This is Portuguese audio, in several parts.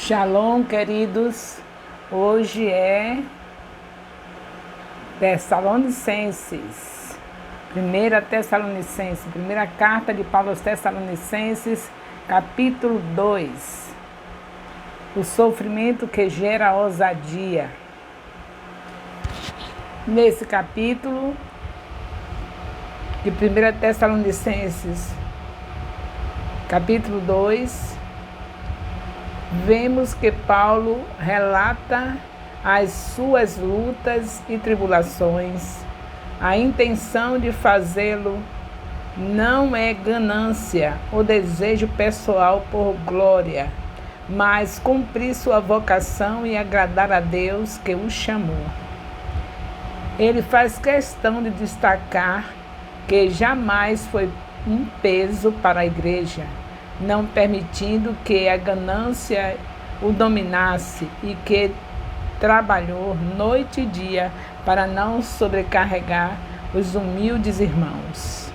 Shalom, queridos. Hoje é Tessalonicenses, primeira carta de Paulo aos Tessalonicenses, capítulo 2. O sofrimento que gera ousadia. Nesse capítulo de 1 Tessalonicenses, capítulo 2, vemos que Paulo relata as suas lutas e tribulações. A intenção de fazê-lo não é ganância ou desejo pessoal por glória, mas cumprir sua vocação e agradar a Deus que o chamou. Ele faz questão de destacar que jamais foi um peso para a igreja, não permitindo que a ganância o dominasse e que trabalhou noite e dia para não sobrecarregar os humildes irmãos.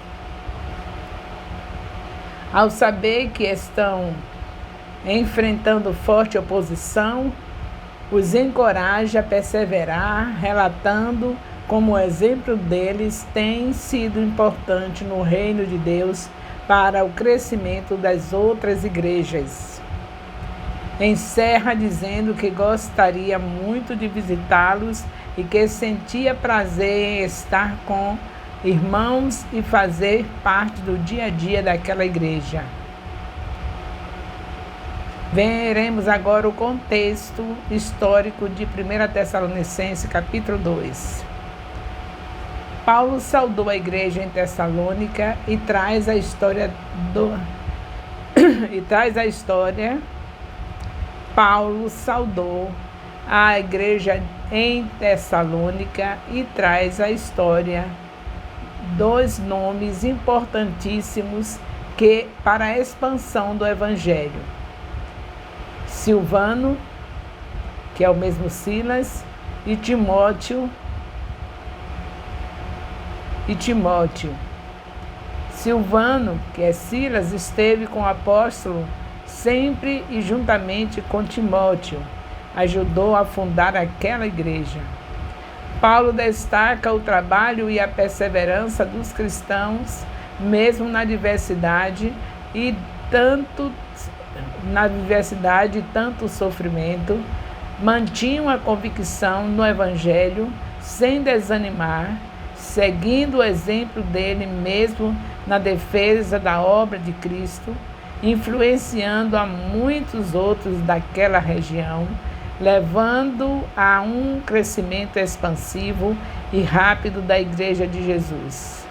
Ao saber que estão enfrentando forte oposição, os encoraja a perseverar, relatando como o exemplo deles tem sido importante no reino de Deus para o crescimento das outras igrejas. Encerra dizendo que gostaria muito de visitá-los e que sentia prazer em estar com irmãos e fazer parte do dia a dia daquela igreja. Veremos agora o contexto histórico de 1 Tessalonicenses, capítulo 2. Paulo saudou a igreja em Tessalônica e traz a história Paulo saudou a igreja em Tessalônica e traz a história dos nomes importantíssimos para a expansão do evangelho. Silvano, que é o mesmo Silas, e Timóteo. Silvano, que é Silas, esteve com o apóstolo sempre e juntamente com Timóteo, ajudou a fundar aquela igreja. Paulo destaca o trabalho e a perseverança dos cristãos, mesmo na diversidade e tanto sofrimento, mantinham a convicção no evangelho sem desanimar, seguindo o exemplo dele mesmo na defesa da obra de Cristo, influenciando a muitos outros daquela região, levando a um crescimento expansivo e rápido da Igreja de Jesus.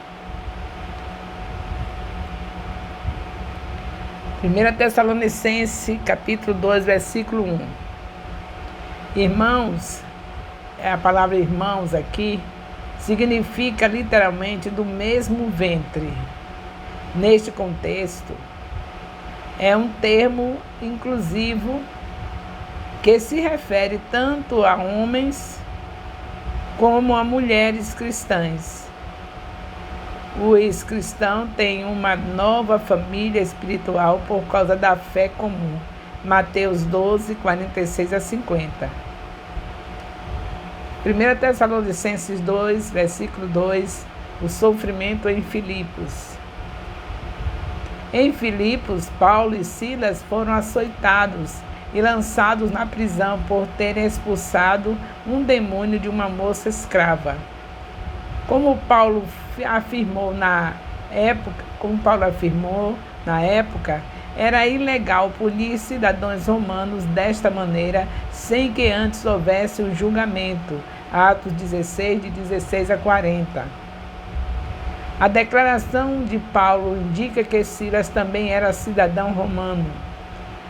1 Tessalonicenses, capítulo 2, versículo 1. Irmãos, a palavra irmãos aqui significa literalmente do mesmo ventre. Neste contexto, é um termo inclusivo que se refere tanto a homens como a mulheres cristãs. Os cristãos têm uma nova família espiritual por causa da fé comum. Mateus 12, 46 a 50. 1 Tessalonicenses 2, versículo 2, o sofrimento em Filipos. Em Filipos, Paulo e Silas foram açoitados e lançados na prisão por terem expulsado um demônio de uma moça escrava. Como Paulo afirmou na época, era ilegal punir cidadãos romanos desta maneira, sem que antes houvesse um julgamento. Atos 16, de 16 a 40. A declaração de Paulo indica que Silas também era cidadão romano.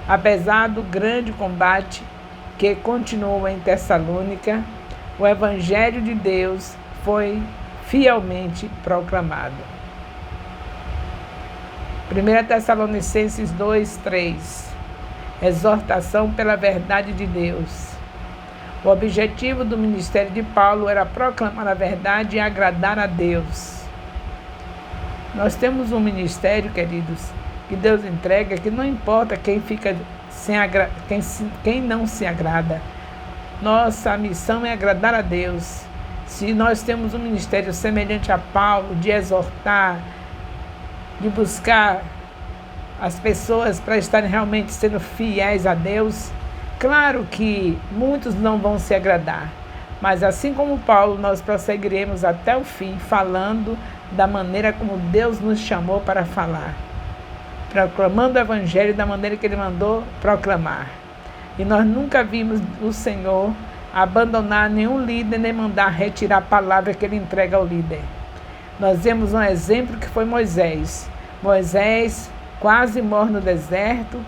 Apesar do grande combate que continuou em Tessalônica, o Evangelho de Deus foi fielmente proclamado. 1 Tessalonicenses 2, 3. Exortação pela verdade de Deus. O objetivo do ministério de Paulo era proclamar a verdade e agradar a Deus. Nós temos um ministério, queridos, que Deus entrega, que não importa quem fica quem não se agrada. Nossa missão é agradar a Deus. Se nós temos um ministério semelhante a Paulo, de exortar, de buscar as pessoas para estarem realmente sendo fiéis a Deus, claro que muitos não vão se agradar, mas assim como Paulo, nós prosseguiremos até o fim, falando da maneira como Deus nos chamou para falar, proclamando o Evangelho da maneira que Ele mandou proclamar. E nós nunca vimos o Senhor abandonar nenhum líder, nem mandar retirar a palavra que Ele entrega ao líder. Nós vemos um exemplo que foi Moisés. Moisés quase morre no deserto,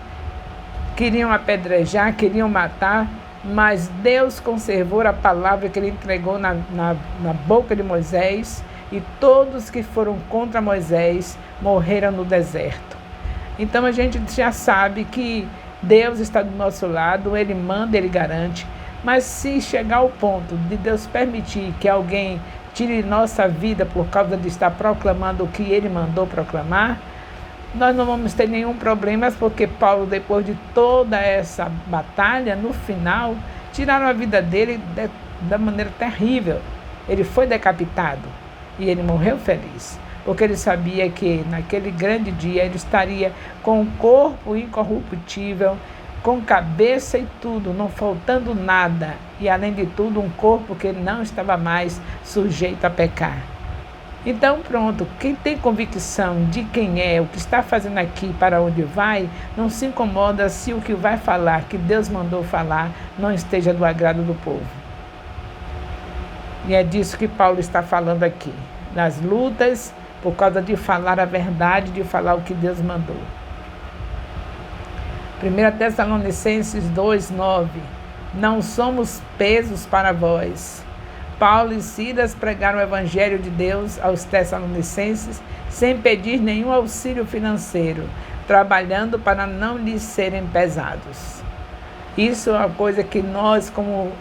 queriam apedrejar, queriam matar, mas Deus conservou a palavra que Ele entregou na boca de Moisés, e todos que foram contra Moisés morreram no deserto. Então a gente já sabe que Deus está do nosso lado, Ele manda, Ele garante, mas se chegar ao ponto de Deus permitir que alguém tire nossa vida por causa de estar proclamando o que Ele mandou proclamar, nós não vamos ter nenhum problema, porque Paulo, depois de toda essa batalha, no final, tiraram a vida dele da maneira terrível. Ele foi decapitado e ele morreu feliz, porque ele sabia que naquele grande dia ele estaria com o corpo incorruptível, com cabeça e tudo, não faltando nada, e além de tudo um corpo que não estava mais sujeito a pecar. Então pronto, quem tem convicção de quem é, o que está fazendo aqui, para onde vai, não se incomoda se o que vai falar, que Deus mandou falar, não esteja do agrado do povo. E é disso que Paulo está falando aqui, nas lutas, por causa de falar a verdade, de falar o que Deus mandou. 1 Tessalonicenses 2:9. Não somos pesos para vós. Paulo e Silas pregaram o Evangelho de Deus aos Tessalonicenses sem pedir nenhum auxílio financeiro, trabalhando para não lhes serem pesados. Isso é uma coisa que nós, como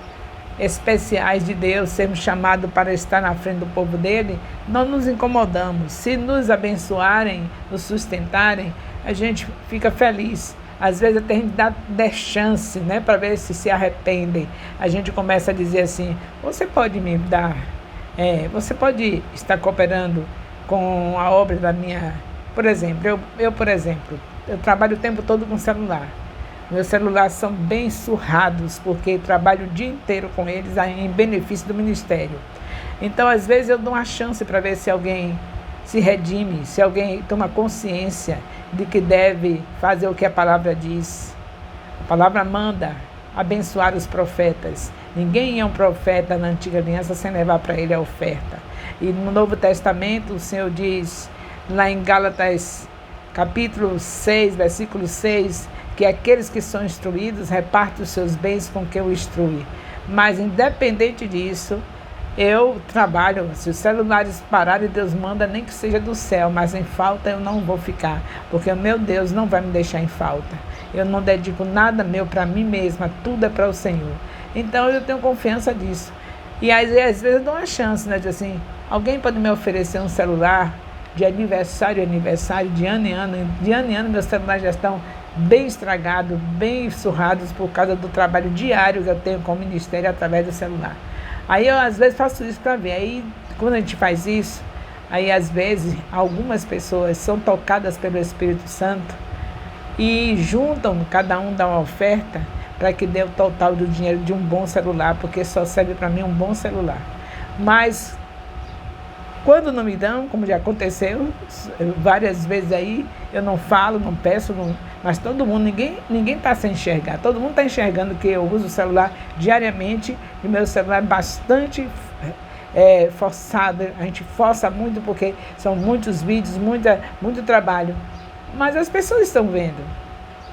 especiais de Deus, sermos chamados para estar na frente do povo dele, não nos incomodamos. Se nos abençoarem, nos sustentarem, a gente fica feliz. Às vezes até a gente dá chance, né, para ver se arrependem. A gente começa a dizer assim: você pode me dar, você pode estar cooperando com a obra da minha... Por exemplo, eu trabalho o tempo todo com celular. Meus celulares são bem surrados, porque trabalho o dia inteiro com eles em benefício do ministério. Então, às vezes, eu dou uma chance para ver se alguém se redime, se alguém toma consciência de que deve fazer o que a palavra diz. A palavra manda abençoar os profetas. Ninguém é um profeta na antiga aliança sem levar para ele a oferta. E no Novo Testamento, o Senhor diz, lá em Gálatas, capítulo 6, versículo 6, que aqueles que são instruídos repartem os seus bens com quem o instrui. Mas, independente disso, eu trabalho. Se os celulares pararem, Deus manda, nem que seja do céu, mas em falta eu não vou ficar, porque o meu Deus não vai me deixar em falta. Eu não dedico nada meu para mim mesma, tudo é para o Senhor. Então eu tenho confiança disso. E às vezes eu dou uma chance, né, de assim, alguém pode me oferecer um celular de aniversário, de ano em ano meus celulares já estão bem estragados, bem surrados por causa do trabalho diário que eu tenho com o ministério através do celular. Aí eu às vezes faço isso para ver. Aí quando a gente faz isso, aí às vezes algumas pessoas são tocadas pelo Espírito Santo e juntam, cada um dá uma oferta para que dê o total do dinheiro de um bom celular, porque só serve para mim um bom celular. Mas quando não me dão, como já aconteceu várias vezes aí, eu não falo, não peço, mas todo mundo, ninguém está sem enxergar. Todo mundo está enxergando que eu uso o celular diariamente, e meu celular é bastante forçado. A gente força muito porque são muitos vídeos, muito trabalho. Mas as pessoas estão vendo.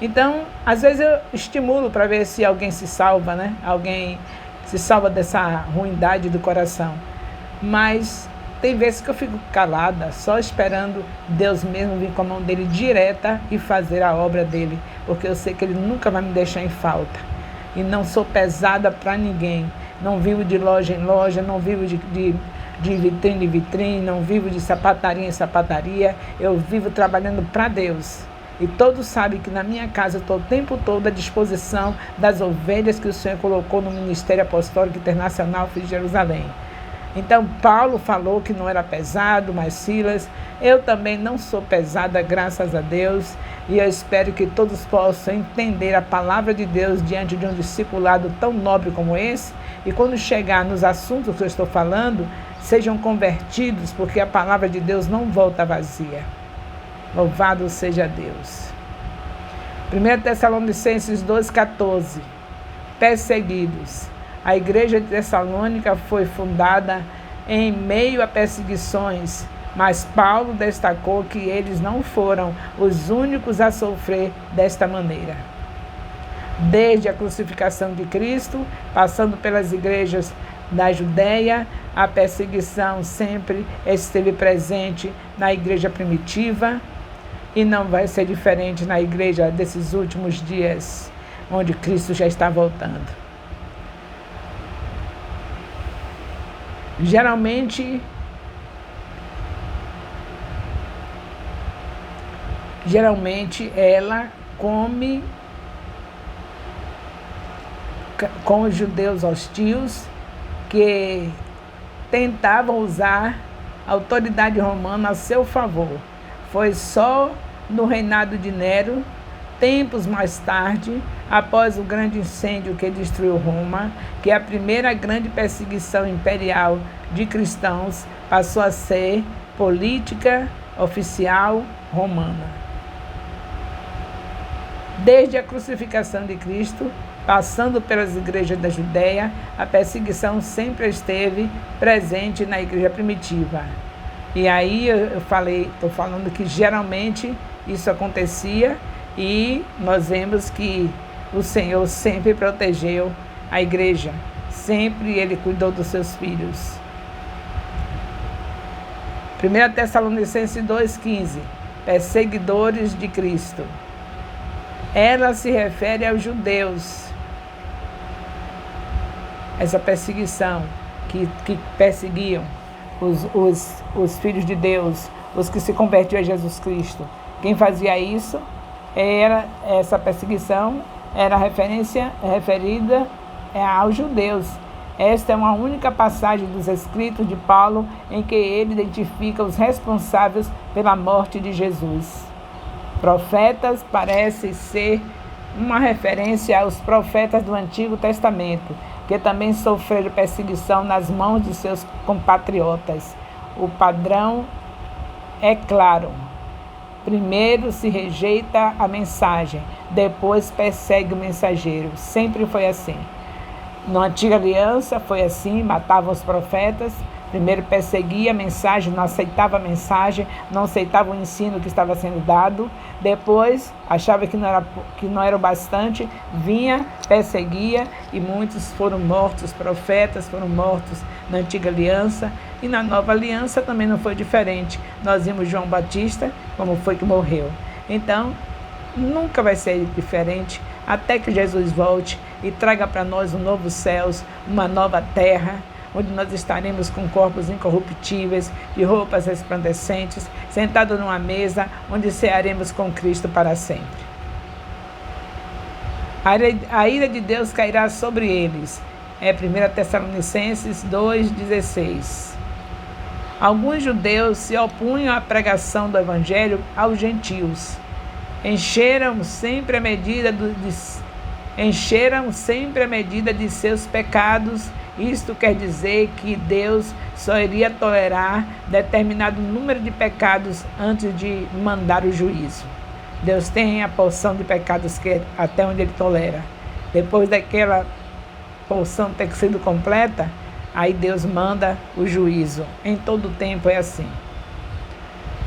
Então, às vezes eu estimulo para ver se alguém se salva, né? Alguém se salva dessa ruindade do coração. Mas tem vezes que eu fico calada, só esperando Deus mesmo vir com a mão dele direta e fazer a obra dele, porque eu sei que ele nunca vai me deixar em falta. E não sou pesada para ninguém. Não vivo de loja em loja, não vivo de vitrine em vitrine, não vivo de sapataria em sapataria. Eu vivo trabalhando para Deus. E todos sabem que na minha casa eu estou o tempo todo à disposição das ovelhas que o Senhor colocou no Ministério Apostólico Internacional de Jerusalém. Então, Paulo falou que não era pesado, mas Silas, eu também não sou pesada, graças a Deus, e eu espero que todos possam entender a palavra de Deus diante de um discipulado tão nobre como esse, e quando chegar nos assuntos que eu estou falando, sejam convertidos, porque a palavra de Deus não volta vazia. Louvado seja Deus. 1 Tessalonicenses 2,14. Perseguidos. A igreja de Tessalônica foi fundada em meio a perseguições, mas Paulo destacou que eles não foram os únicos a sofrer desta maneira. Desde a crucificação de Cristo, passando pelas igrejas da Judéia, a perseguição sempre esteve presente na igreja primitiva e não vai ser diferente na igreja desses últimos dias, onde Cristo já está voltando. Geralmente ela come com os judeus hostis que tentavam usar a autoridade romana a seu favor. Foi só no reinado de Nero, tempos mais tarde, após o grande incêndio que destruiu Roma, que a primeira grande perseguição imperial de cristãos passou a ser política oficial romana. Desde a crucificação de Cristo, passando pelas igrejas da Judéia, a perseguição sempre esteve presente na igreja primitiva. E aí estou falando que geralmente isso acontecia e nós vemos que o Senhor sempre protegeu a igreja, sempre Ele cuidou dos seus filhos. 1 Tessalonicenses 2,15, perseguidores de Cristo. Ela se refere aos judeus. Essa perseguição que perseguiam os filhos de Deus, os que se convertiam a Jesus Cristo. Quem fazia isso, essa perseguição era referida aos judeus. Esta é uma única passagem dos escritos de Paulo em que ele identifica os responsáveis pela morte de Jesus. Profetas parece ser uma referência aos profetas do Antigo Testamento, que também sofreram perseguição nas mãos de seus compatriotas. O padrão é claro. Primeiro se rejeita a mensagem, depois persegue o mensageiro. Sempre foi assim. Na Antiga Aliança foi assim, matavam os profetas. Primeiro perseguia a mensagem, não aceitava a mensagem, não aceitava o ensino que estava sendo dado. Depois, achava que não era o bastante, vinha, perseguia e muitos foram mortos, profetas foram mortos na Antiga Aliança. E na Nova Aliança também não foi diferente. Nós vimos João Batista, como foi que morreu. Então, nunca vai ser diferente até que Jesus volte e traga para nós um novo céus, uma nova terra, onde nós estaremos com corpos incorruptíveis e roupas resplandecentes, sentados numa mesa, onde cearemos com Cristo para sempre. A ira de Deus cairá sobre eles. É 1 Tessalonicenses 2,16. Alguns judeus se opunham à pregação do Evangelho aos gentios. Encheram sempre a medida de seus pecados. Isto quer dizer que Deus só iria tolerar determinado número de pecados antes de mandar o juízo. Deus tem a porção de pecados que até onde Ele tolera. Depois daquela porção ter sido completa, aí Deus manda o juízo. Em todo tempo é assim.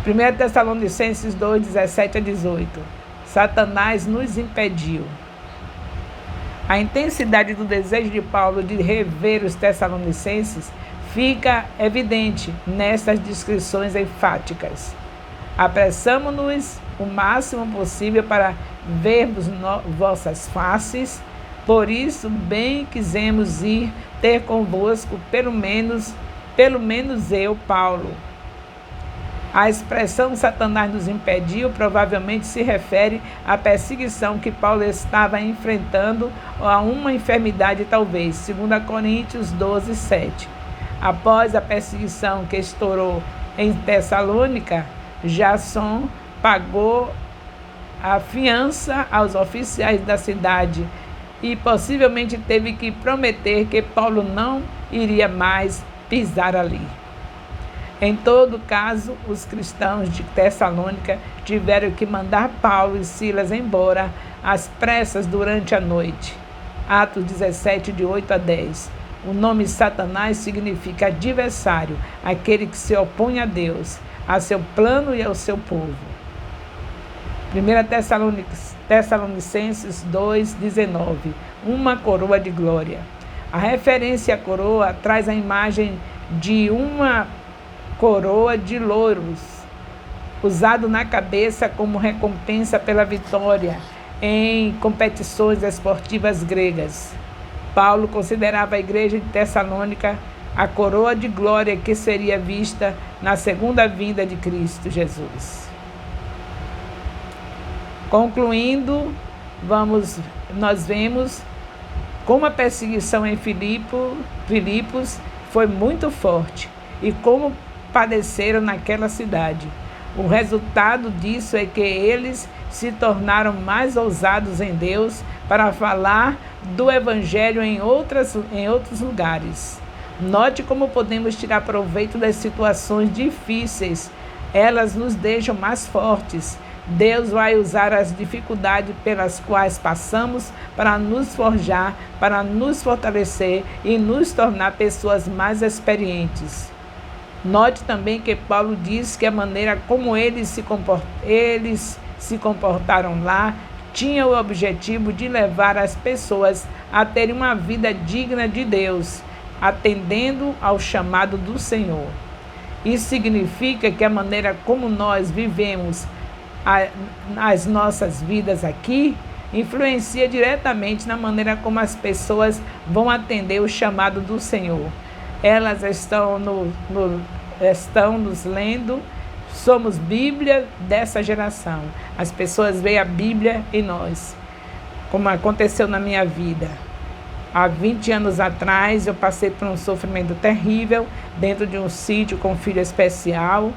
1 Tessalonicenses 2, 17 a 18. Satanás nos impediu. A intensidade do desejo de Paulo de rever os Tessalonicenses fica evidente nessas descrições enfáticas. Apressamo-nos o máximo possível para vermos vossas faces, por isso bem quisemos ir ter convosco, pelo menos eu, Paulo. A expressão Satanás nos impediu provavelmente se refere à perseguição que Paulo estava enfrentando a uma enfermidade talvez, 2 Coríntios 12, 7. Após a perseguição que estourou em Tessalônica, Jason pagou a fiança aos oficiais da cidade e possivelmente teve que prometer que Paulo não iria mais pisar ali. Em todo caso, os cristãos de Tessalônica tiveram que mandar Paulo e Silas embora às pressas durante a noite. Atos 17, de 8 a 10. O nome Satanás significa adversário, aquele que se opõe a Deus, a seu plano e ao seu povo. 1 Tessalonicenses 2, 19. Uma coroa de glória. A referência à coroa traz a imagem de uma coroa de louros, usado na cabeça como recompensa pela vitória em competições esportivas gregas. Paulo considerava a igreja de Tessalônica a coroa de glória que seria vista na segunda vinda de Cristo Jesus. Concluindo, nós vemos como a perseguição em Filipos foi muito forte e como padeceram naquela cidade. O resultado disso é que eles se tornaram mais ousados em Deus para falar do Evangelho em outros lugares. Note como podemos tirar proveito das situações difíceis. Elas nos deixam mais fortes. Deus vai usar as dificuldades pelas quais passamos para nos forjar, para nos fortalecer e nos tornar pessoas mais experientes. Note também que Paulo diz que a maneira como eles se comportaram lá tinha o objetivo de levar as pessoas a terem uma vida digna de Deus, atendendo ao chamado do Senhor. Isso significa que a maneira como nós vivemos as nossas vidas aqui influencia diretamente na maneira como as pessoas vão atender o chamado do Senhor. Elas estão nos lendo, somos Bíblia dessa geração. As pessoas veem a Bíblia em nós, como aconteceu na minha vida. Há 20 anos atrás, eu passei por um sofrimento terrível dentro de um sítio com um filho especial.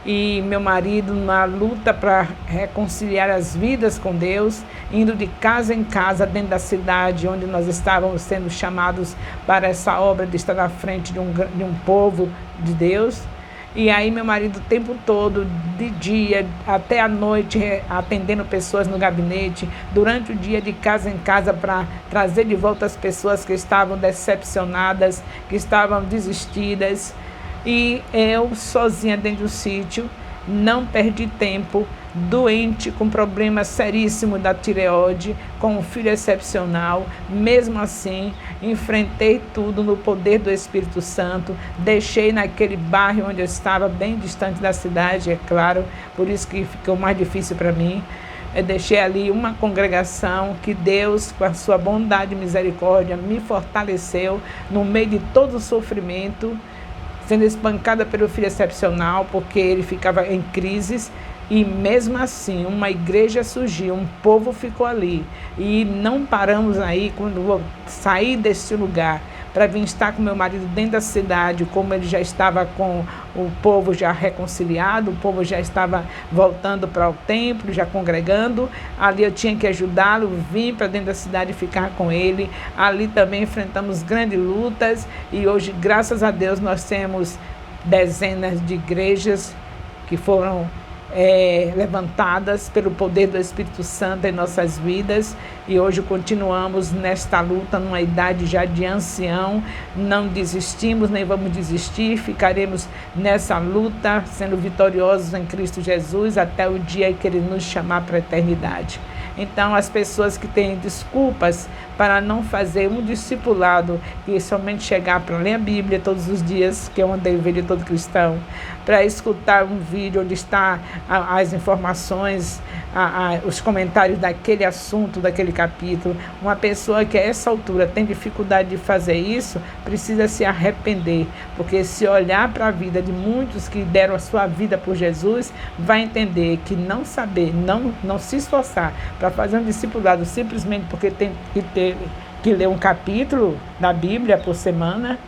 E meu marido na luta para reconciliar as vidas com Deus, indo de casa em casa dentro da cidade onde nós estávamos sendo chamados para essa obra de estar na frente de um povo de Deus. E aí meu marido o tempo todo, de dia até a noite, atendendo pessoas no gabinete, durante o dia de casa em casa para trazer de volta as pessoas que estavam decepcionadas, que estavam desistidas. E eu, sozinha dentro do sítio, não perdi tempo, doente, com problema seríssimo da tireoide, com um filho excepcional. Mesmo assim, enfrentei tudo no poder do Espírito Santo, deixei naquele bairro onde eu estava, bem distante da cidade, é claro, por isso que ficou mais difícil para mim. Eu deixei ali uma congregação que Deus, com a sua bondade e misericórdia, me fortaleceu no meio de todo o sofrimento, sendo espancada pelo filho excepcional, porque ele ficava em crises, e mesmo assim uma igreja surgiu, um povo ficou ali, e não paramos aí. Quando eu saí desse lugar para vir estar com meu marido dentro da cidade, como ele já estava com o povo já reconciliado, o povo já estava voltando para o templo, já congregando, ali eu tinha que ajudá-lo, vim para dentro da cidade ficar com ele. Ali também enfrentamos grandes lutas, e hoje, graças a Deus, nós temos dezenas de igrejas que foram levantadas pelo poder do Espírito Santo em nossas vidas, e hoje continuamos nesta luta, numa idade já de ancião. Não desistimos, nem vamos desistir, ficaremos nessa luta, sendo vitoriosos em Cristo Jesus, até o dia que Ele nos chamar para a eternidade. Então, as pessoas que têm desculpas para não fazer um discipulado e somente chegar para ler a Bíblia todos os dias, que é uma dever de todo cristão, para escutar um vídeo onde está as informações os comentários daquele assunto, daquele capítulo. Uma pessoa que a essa altura tem dificuldade de fazer isso, precisa se arrepender, porque se olhar para a vida de muitos que deram a sua vida por Jesus, vai entender que não saber, não se esforçar para fazer um discipulado simplesmente porque tem que ler um capítulo da Bíblia por semana,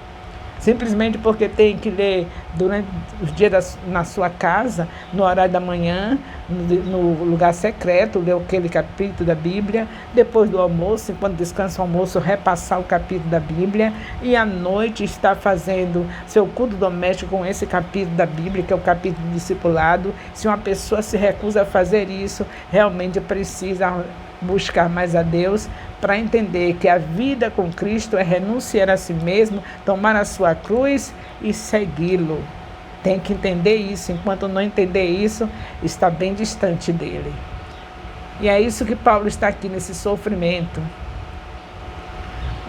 simplesmente porque tem que ler durante os dias na sua casa, no horário da manhã, no lugar secreto, ler aquele capítulo da Bíblia, depois do almoço, enquanto descansa o almoço, repassar o capítulo da Bíblia, e à noite estar fazendo seu culto doméstico com esse capítulo da Bíblia, que é o capítulo do discipulado. Se uma pessoa se recusa a fazer isso, realmente precisa buscar mais a Deus, para entender que a vida com Cristo é renunciar a si mesmo, tomar a sua cruz e segui-lo. Tem que entender isso. Enquanto não entender isso, está bem distante dele. E é isso que Paulo está aqui nesse sofrimento.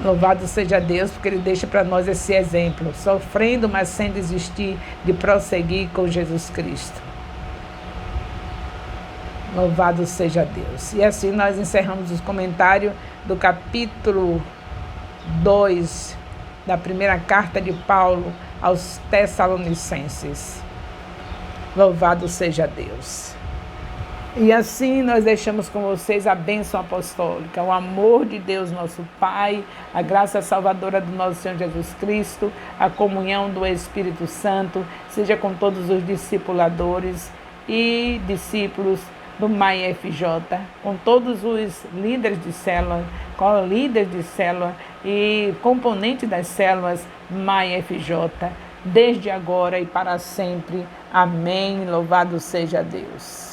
Louvado seja Deus, porque Ele deixa para nós esse exemplo, sofrendo, mas sem desistir de prosseguir com Jesus Cristo. Louvado seja Deus. E assim nós encerramos os comentários do capítulo 2 da primeira carta de Paulo aos Tessalonicenses. Louvado seja Deus. E assim nós deixamos com vocês a bênção apostólica, o amor de Deus nosso Pai, a graça salvadora do nosso Senhor Jesus Cristo, a comunhão do Espírito Santo, seja com todos os discipuladores e discípulos do MAI FJ, com todos os líderes de célula, co-líderes de célula e componentes das células MAI FJ, desde agora e para sempre. Amém. Louvado seja Deus.